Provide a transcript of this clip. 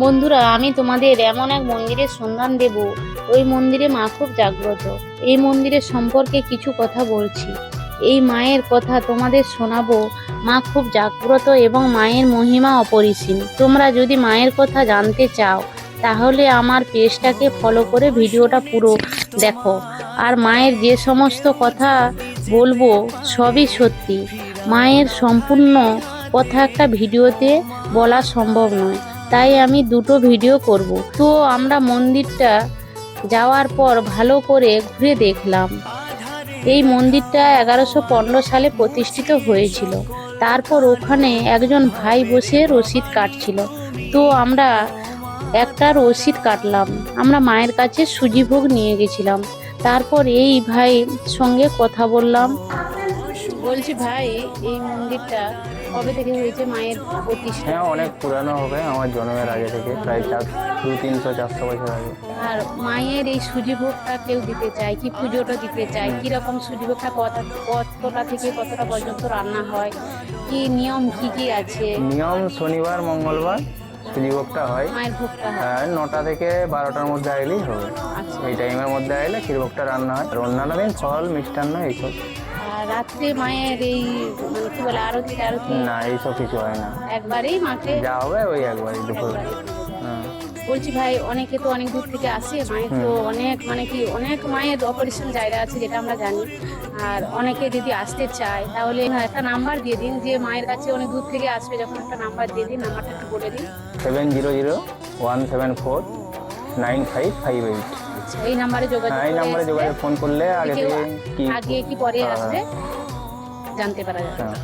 বন্ধুরা, আমি তোমাদের এমন এক মন্দিরের সন্ধান দেব। ওই মন্দিরে মা খুব জাগ্রত। এই মন্দিরের সম্পর্কে কিছু কথা বলছি। এই মায়ের কথা তোমাদের শোনাবো। মা খুব জাগ্রত এবং মায়ের মহিমা অপরিসীম। তোমরা যদি মায়ের কথা জানতে চাও তাহলে আমার পেজটাকে ফলো করে ভিডিওটা পুরো দেখো। আর মায়ের যে সমস্ত কথা বলবো সবই সত্যি। মায়ের সম্পূর্ণ কথা একটা ভিডিওতে বলা সম্ভব নয়, তাই আমি দুটো ভিডিও করব। তো আমরা মন্দিরটা যাওয়ার পর ভালো করে ঘুরে দেখলাম। এই মন্দিরটা 1115 সালে প্রতিষ্ঠিত হয়েছিল। তারপর ওখানে একজন ভাই বসে রসিদ কাটছিল। তো আমরা একটা রসিদ কাটলাম। আমরা মায়ের কাছে সুজি ভোগ নিয়ে গেছিলাম। তারপর এই ভাই সঙ্গে কথা বললাম। বলছি ভাই, এই মন্দিরটা কবে থেকে হয়েছে মায়ের প্রতিষ্ঠা? হ্যাঁ, অনেক পুরানো হবে, আমার জন্মের আগে থেকে, প্রায় 200-300-400 বছর আগে। আর মায়ের এই সুজি ভোগটা কেউ দিতে চায় কি, পুজোটা দিতে চায়, কিরকম সুজি ভোগটা কতটা থেকে কতটা পর্যন্ত রান্না হয়, কি নিয়ম কি কি আছে? নিয়ম শনিবার মঙ্গলবার সুজি ভোগটা হয়। মায়ের ভোগটা হয়? হ্যাঁ, 9টা থেকে 12টার মধ্যে আইলেই হবে। আচ্ছা। এই টাইমের মধ্যে আইলে ক্ষীর ভোগটা রান্না হয়। আর অন্যান্য দিন ফল মিষ্টান্ন এইসব। আর রাত্রে মায়ের এই মানে কি বলে আরতি না, এইসব কিছু হয় না। একবারেই মাকে যা হবে ওই একবারই দুপুর। হ্যাঁ। বলছি ভাই, অনেকে তো অনেক দূর থেকে আসে, মায়ের তো অনেক মানে কি অনেক মায়ের অপারেশন জায়গা আছে যেটা আমরা জানি। আর অনেকে যদি আসতে চায় তাহলে একটা নাম্বার দিয়ে দিন, যে মায়ের কাছে অনেক দূর থেকে আসবে যখন একটা নাম্বার দিয়ে দিন, নাম্বারটা একটু বলে দিন। 7001749558। আচ্ছা, এই নাম্বারে যোগাযোগ এই নাম্বারে যোগাযোগ ফোন করলে আগে থেকে আগে কি পরে হ্যাঁ, আসবে জানতে পারা যাবে। হ্যাঁ।